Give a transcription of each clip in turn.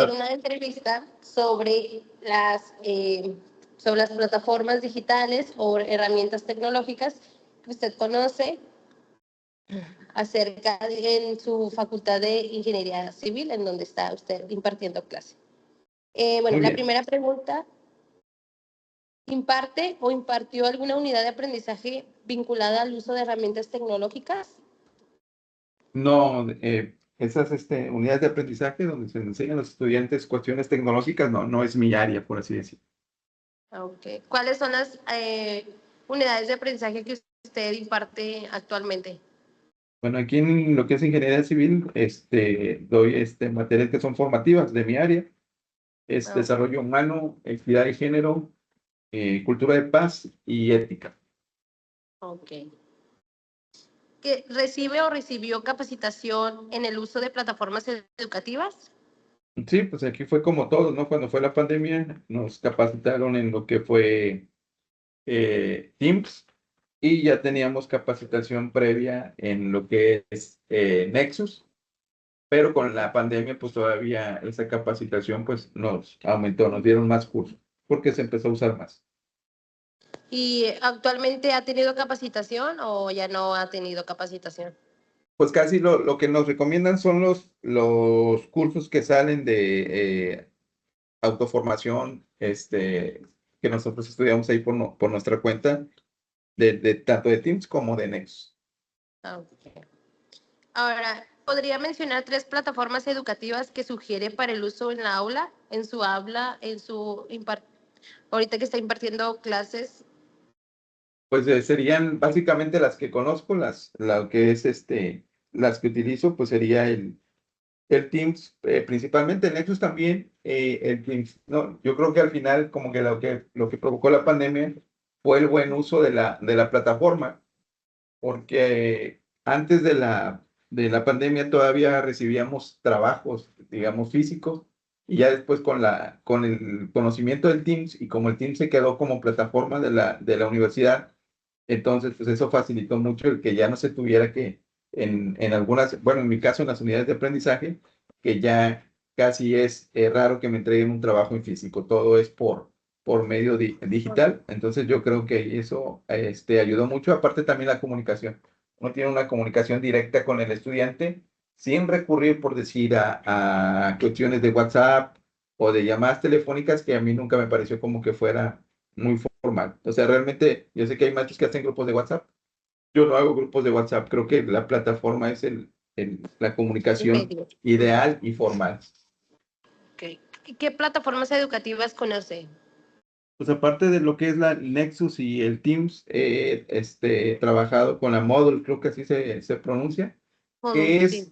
hacer una entrevista sobre las plataformas digitales o herramientas tecnológicas que usted conoce en su facultad de Ingeniería Civil, en donde está usted impartiendo clase. Muy La bien. primera pregunta: ¿imparte o impartió alguna unidad de aprendizaje vinculada al uso de herramientas tecnológicas? No, esas unidades de aprendizaje donde se enseñan a los estudiantes cuestiones tecnológicas, no es mi área, por así decirlo. Okay. ¿Cuáles son las unidades de aprendizaje que usted imparte actualmente? Bueno, aquí en lo que es ingeniería civil, doy materias que son formativas de mi área. Es Okay. desarrollo humano, equidad de género, cultura de paz y ética. Ok. ¿Que recibe o recibió capacitación en el uso de plataformas educativas? Sí, pues aquí fue como todo, ¿no? Cuando fue la pandemia, nos capacitaron en lo que fue Teams y ya teníamos capacitación previa en lo que es Nexus, pero con la pandemia, pues todavía esa capacitación pues nos aumentó, nos dieron más cursos, porque se empezó a usar más. ¿Y actualmente ha tenido capacitación o ya no ha tenido capacitación? Pues casi lo que nos recomiendan son los cursos que salen de autoformación, que nosotros estudiamos ahí por nuestra cuenta, de tanto de Teams como de Nexus. Okay. Ahora, ¿podría mencionar 3 plataformas educativas que sugiere para el uso en la aula, ahorita que está impartiendo clases? Pues serían básicamente las que conozco, las que es las que utilizo, pues sería el Teams, principalmente el Nexus también, el Teams. No, yo creo que al final como que lo que provocó la pandemia fue el buen uso de la plataforma, porque antes de la pandemia todavía recibíamos trabajos, digamos, físicos, y ya después con el conocimiento del Teams y como el Teams se quedó como plataforma de la universidad, entonces pues eso facilitó mucho el que ya no se tuviera que, en algunas, bueno, en mi caso en las unidades de aprendizaje, que ya casi es raro que me entreguen un trabajo en físico, todo es por medio digital. Entonces yo creo que eso ayudó mucho. Aparte también la comunicación. Uno tiene una comunicación directa con el estudiante sin recurrir, por decir, a cuestiones de WhatsApp o de llamadas telefónicas, que a mí nunca me pareció como que fuera muy formal. O sea, realmente yo sé que hay maestros que hacen grupos de WhatsApp. Yo no hago grupos de WhatsApp. Creo que la plataforma es la comunicación Medio. ideal y formal. Okay. ¿Qué plataformas educativas conoce? Pues aparte de lo que es la Nexus y el Teams, trabajado con la Moodle, creo que así se pronuncia, que Sí.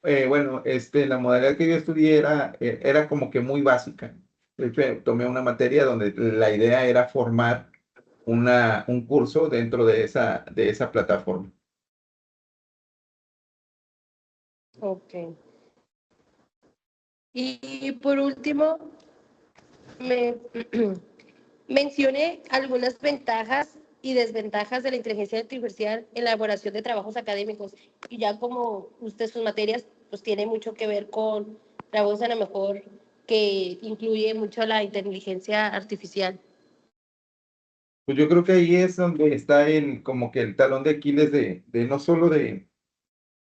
es, bueno, la modalidad que yo estudié era como que muy básica. De hecho, tomé una materia donde la idea era formar un curso dentro de esa plataforma. Ok. Y por último, me mencioné algunas ventajas y desventajas de la inteligencia artificial en la elaboración de trabajos académicos. Y ya como usted sus materias, pues tiene mucho que ver con trabajos a lo mejor que incluye mucho la inteligencia artificial. Pues yo creo que ahí es donde está como que el talón de Aquiles de no solo de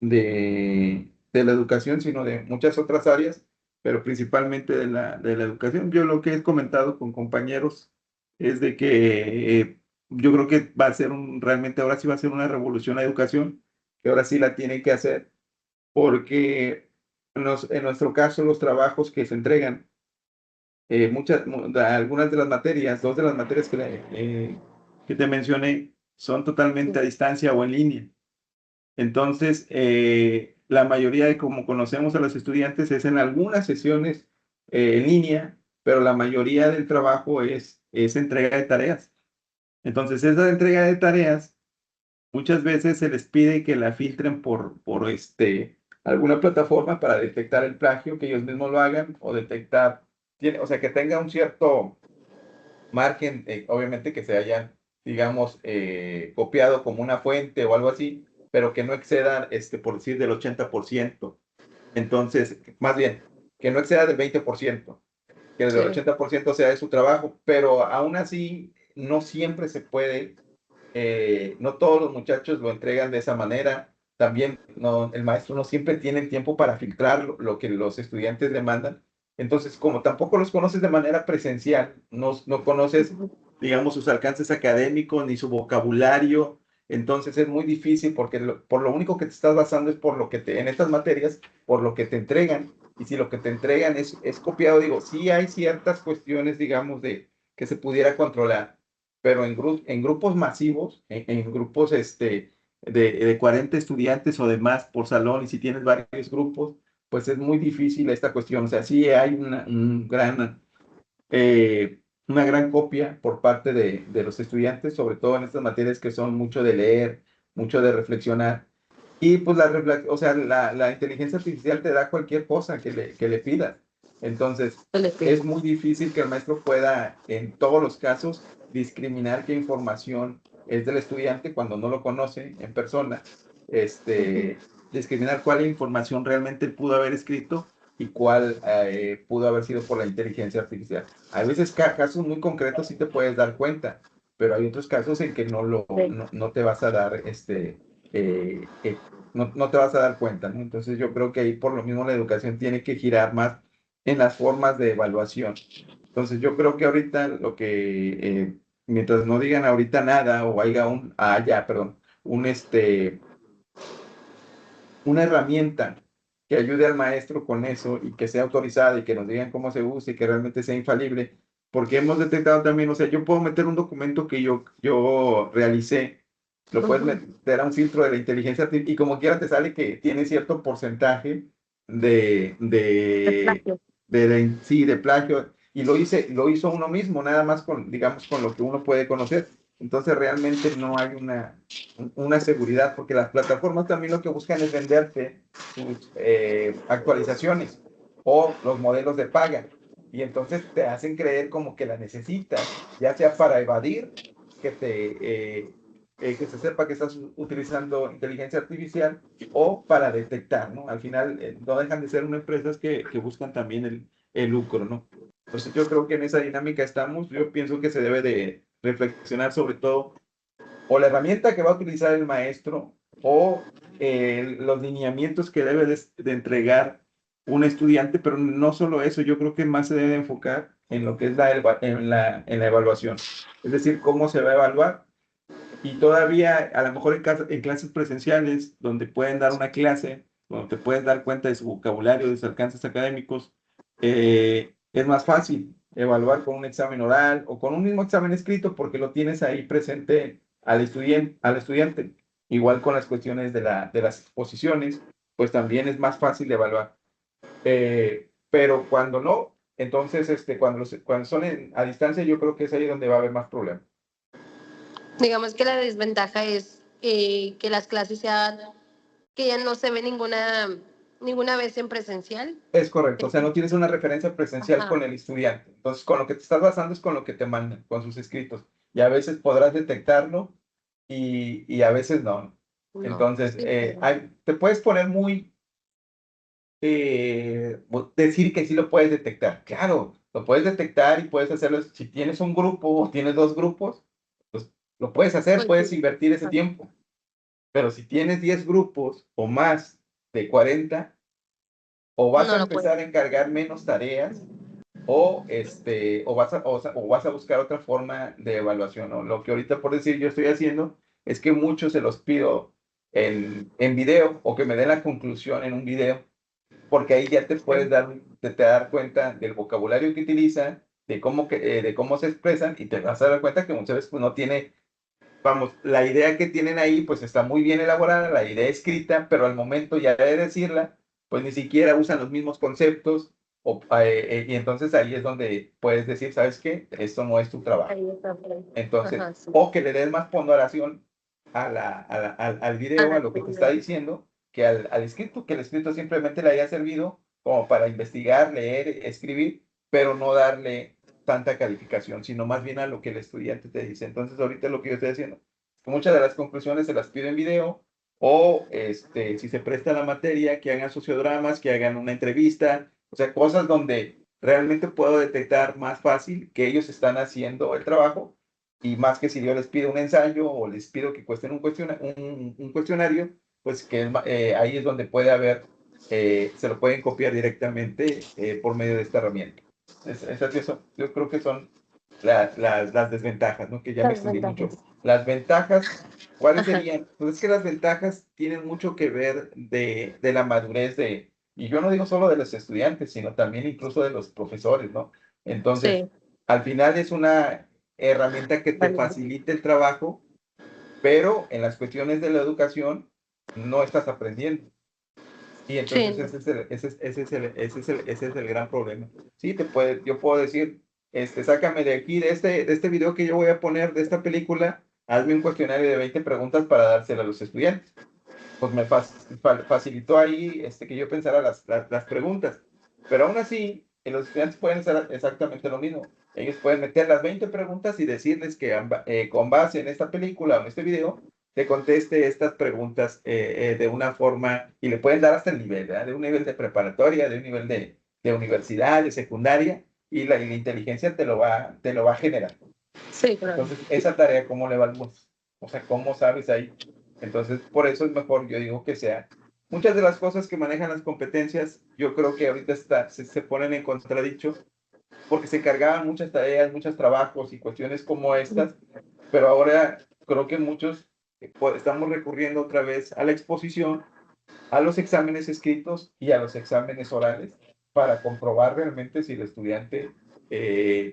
la educación, sino de muchas otras áreas, pero principalmente de la educación. Yo lo que he comentado con compañeros es de que yo creo que va a ser realmente ahora sí va a ser una revolución la educación, que ahora sí la tiene que hacer, porque en nuestro caso los trabajos que se entregan, algunas de las materias, dos de las materias que te mencioné, son totalmente a distancia o en línea. Entonces, la mayoría de como conocemos a los estudiantes es en algunas sesiones en línea, pero la mayoría del trabajo es entrega de tareas. Entonces, esa entrega de tareas muchas veces se les pide que la filtren por alguna plataforma para detectar el plagio, que ellos mismos lo hagan o detectar, o sea, que tenga un cierto margen, obviamente que se hayan, digamos, copiado como una fuente o algo así, pero que no excedan, por decir, del 80%. Entonces, más bien, que no exceda del 20%, que el Sí. 80% sea de su trabajo, pero aún así no siempre se puede, no todos los muchachos lo entregan de esa manera. También no, el maestro no siempre tiene el tiempo para filtrar lo que los estudiantes demandan. Entonces, como tampoco los conoces de manera presencial, no conoces, digamos, sus alcances académicos ni su vocabulario, entonces es muy difícil porque por lo único que te estás basando es por lo que en estas materias, por lo que te entregan. Y si lo que te entregan es copiado, digo, sí hay ciertas cuestiones, digamos, que se pudiera controlar, pero en grupos masivos, en grupos de 40 estudiantes o de más por salón, y si tienes varios grupos, pues es muy difícil esta cuestión. O sea, sí hay una gran copia por parte de los estudiantes, sobre todo en estas materias que son mucho de leer, mucho de reflexionar. Y pues o sea, la inteligencia artificial te da cualquier cosa que le pidas. Entonces, es muy difícil que el maestro pueda, en todos los casos, discriminar qué información es del estudiante cuando no lo conoce en persona. Discriminar cuál información realmente pudo haber escrito y cuál pudo haber sido por la inteligencia artificial. Hay veces casos muy concretos sí te puedes dar cuenta, pero hay otros casos en que no te vas a dar no te vas a dar cuenta, ¿no? Entonces yo creo que ahí por lo mismo la educación tiene que girar más en las formas de evaluación. Entonces yo creo que ahorita mientras no digan ahorita nada o haya perdón, una herramienta que ayude al maestro con eso y que sea autorizada y que nos digan cómo se usa y que realmente sea infalible, porque hemos detectado también, o sea, yo puedo meter un documento que yo realicé, lo puedes meter a un filtro de la inteligencia artificial y como quiera te sale que tiene cierto porcentaje de, de, sí, de plagio, y lo hizo uno mismo, nada más con, digamos, con lo que uno puede conocer. Entonces realmente no hay una seguridad, porque las plataformas también lo que buscan es venderte sus actualizaciones o los modelos de paga. Y entonces te hacen creer como que la necesitas, ya sea para evadir que se sepa que estás utilizando inteligencia artificial o para detectar, ¿no? Al final no dejan de ser unas empresas que buscan también el lucro, ¿no? Entonces yo creo que en esa dinámica estamos. Yo pienso que se debe de reflexionar sobre todo o la herramienta que va a utilizar el maestro o los lineamientos que debe de entregar un estudiante, pero no solo eso, yo creo que más se debe enfocar en lo que es en la evaluación, es decir, cómo se va a evaluar. Y todavía, a lo mejor en clases presenciales, donde pueden dar una clase, donde te puedes dar cuenta de su vocabulario, de sus alcances académicos, es más fácil evaluar con un examen oral o con un mismo examen escrito porque lo tienes ahí presente al estudiante. Igual con las cuestiones de las exposiciones, pues también es más fácil de evaluar. Pero cuando no, entonces, cuando son a distancia, yo creo que es ahí donde va a haber más problemas. Digamos que la desventaja es que las clases sean, que ya no se ve ninguna vez en presencial. Es correcto, o sea, no tienes una referencia presencial Ajá. con el estudiante. Entonces, con lo que te estás basando es con lo que te mandan, con sus escritos. Y a veces podrás detectarlo y a veces no. No, Entonces, sí, pero te puedes poner decir que sí lo puedes detectar. Claro, lo puedes detectar y puedes hacerlo. Si tienes un grupo o tienes dos grupos, pues lo puedes hacer, pues sí. puedes invertir ese tiempo. Pero si tienes 10 grupos o más de 40, o vas a No lo puedo. empezar a encargar menos tareas o vas a buscar otra forma de evaluación, ¿no? Lo que ahorita por decir yo estoy haciendo es que muchos se los pido en video o que me den la conclusión en un video, porque ahí ya te puedes dar cuenta del vocabulario que utilizan, de cómo se expresan y te vas a dar cuenta que muchas veces pues, no tiene, vamos, la idea que tienen ahí pues está muy bien elaborada, la idea escrita, pero al momento ya de decirla, pues ni siquiera usan los mismos conceptos y entonces ahí es donde puedes decir, ¿sabes qué? Esto no es tu trabajo. Ahí está. Entonces, Ajá, sí. o que le des más ponderación al video, a Ajá, lo que te está sí. diciendo, que al escrito, que el escrito simplemente le haya servido como para investigar, leer, escribir, pero no darle tanta calificación, sino más bien a lo que el estudiante te dice. Entonces, ahorita lo que yo estoy haciendo, que muchas de las conclusiones se las pido en video, o si se presta la materia, que hagan sociodramas, que hagan una entrevista, O sea, cosas donde realmente puedo detectar más fácil que ellos están haciendo el trabajo y más que si yo les pido un ensayo o les pido que cuesten un cuestionario, pues que ahí es donde puede haber, se lo pueden copiar directamente por medio de esta herramienta. Yo creo que son las desventajas, ¿no? Que ya me Las extendí mucho. ventajas. Las ventajas, ¿cuáles Ajá. serían? Pues es que las ventajas tienen mucho que ver de la madurez y yo no digo solo de los estudiantes, sino también incluso de los profesores, ¿no? Entonces, Sí, al final es una herramienta que te vale. facilita el trabajo, pero en las cuestiones de la educación no estás aprendiendo. Y entonces Sí, ese es el gran problema. Sí, yo puedo decir, sácame de aquí, de este video que yo voy a poner, de esta película, hazme un cuestionario de 20 preguntas para dárselo a los estudiantes. Pues me facilitó ahí que yo pensara las preguntas. Pero aún así, los estudiantes pueden hacer exactamente lo mismo. Ellos pueden meter las 20 preguntas y decirles que con base en esta película o en este video, te conteste estas preguntas de una forma, y le pueden dar hasta el nivel, ¿verdad? De un nivel de preparatoria, de un nivel de universidad, de secundaria, y la inteligencia te lo va a generar. sí, claro. Entonces, esa tarea, ¿cómo le evalúas? O sea, ¿cómo sabes ahí? Entonces, por eso es mejor, yo digo que sea. Muchas de las cosas que manejan las competencias, yo creo que ahorita se ponen en contradicho, porque se cargaban muchas tareas, muchos trabajos y cuestiones como estas, pero ahora creo que muchos estamos recurriendo otra vez a la exposición, a los exámenes escritos y a los exámenes orales para comprobar realmente si el estudiante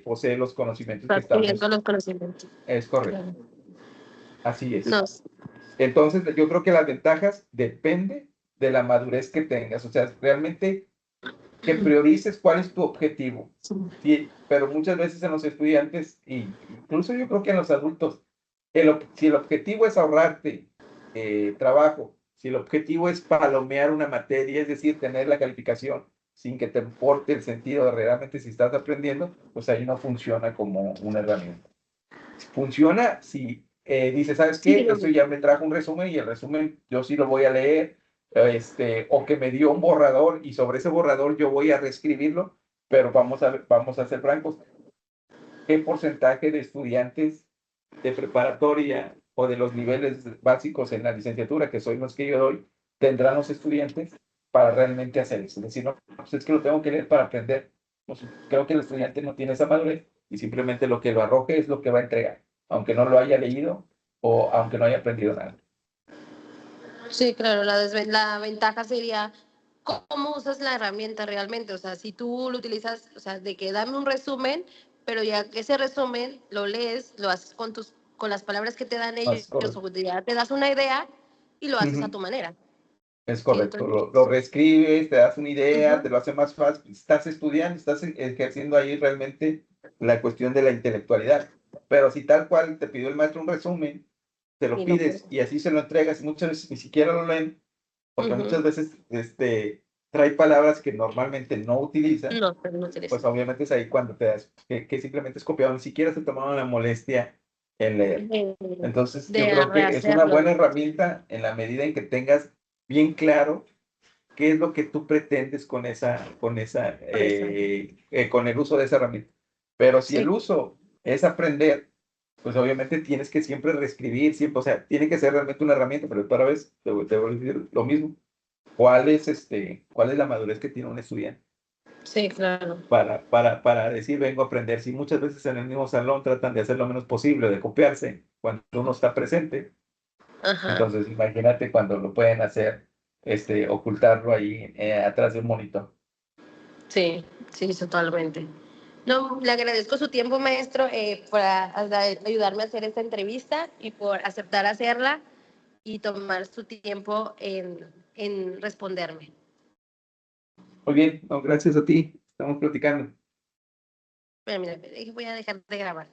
posee los conocimientos que Estás teniendo estamos. los conocimientos. Es correcto, Claro. así es. No, Entonces, yo creo que las ventajas depende de la madurez que tengas, o sea, realmente que priorices cuál es tu objetivo. sí, Sí, pero muchas veces en los estudiantes, y incluso yo creo que en los adultos, si el objetivo es ahorrarte trabajo, si el objetivo es palomear una materia, es decir, tener la calificación sin que te importe el sentido de realmente si estás aprendiendo, pues ahí no funciona como una herramienta. Funciona si dices, ¿sabes sí, qué? Esto ya me trajo un resumen y el resumen yo sí lo voy a leer, o que me dio un borrador y sobre ese borrador yo voy a reescribirlo, pero vamos a ser francos, ¿qué porcentaje de estudiantes de preparatoria o de los niveles básicos en la licenciatura, que soy los que yo doy, tendrán los estudiantes para realmente hacer eso? Es decir, no, pues es que lo tengo que leer para aprender. Pues creo que el estudiante no tiene esa madurez y simplemente lo que lo arroje es lo que va a entregar, aunque no lo haya leído o aunque no haya aprendido nada. sí, claro, la ventaja sería cómo usas la herramienta realmente. O sea, si tú lo utilizas, o sea, de que dame un resumen, pero ya que ese resumen lo lees, lo haces con las palabras que te dan ellos, Es correcto. o ya te das una idea y lo haces a tu manera. Es Siento correcto, yo. lo reescribes, te das una idea, te Ujú. lo hace más fácil, estás estudiando, estás ejerciendo ahí realmente la cuestión de la intelectualidad. Pero si tal cual te pidió el maestro un resumen, te lo Y no puedo. pides y así se lo entregas y muchas veces ni siquiera lo leen, porque muchas Ujú. veces trae palabras que normalmente no utilizan, No, pero no tienes. pues obviamente es ahí cuando te das, que simplemente es copiado, ni siquiera se tomaron la molestia en leer. De, Entonces, yo de creo que es una rehacerlo. buena herramienta en la medida en que tengas bien claro qué es lo que tú pretendes Por eso. con el uso de esa herramienta. Pero si el Sí, uso es aprender, pues obviamente tienes que siempre reescribir, siempre, o sea, tiene que ser realmente una herramienta, pero otra vez te voy a decir lo mismo. ¿Cuál es la madurez que tiene un estudiante sí, claro. para decir vengo a aprender? Si muchas veces en el mismo salón tratan de hacer lo menos posible, de copiarse cuando uno está presente, Ajá. entonces imagínate cuando lo pueden hacer, ocultarlo ahí atrás de un monitor. Sí, sí, totalmente. No, le agradezco su tiempo, maestro, por ayudarme a hacer esta entrevista y por aceptar hacerla y tomar su tiempo en responderme. Muy bien, no, gracias a ti. Estamos platicando. Mira, voy a dejar de grabar.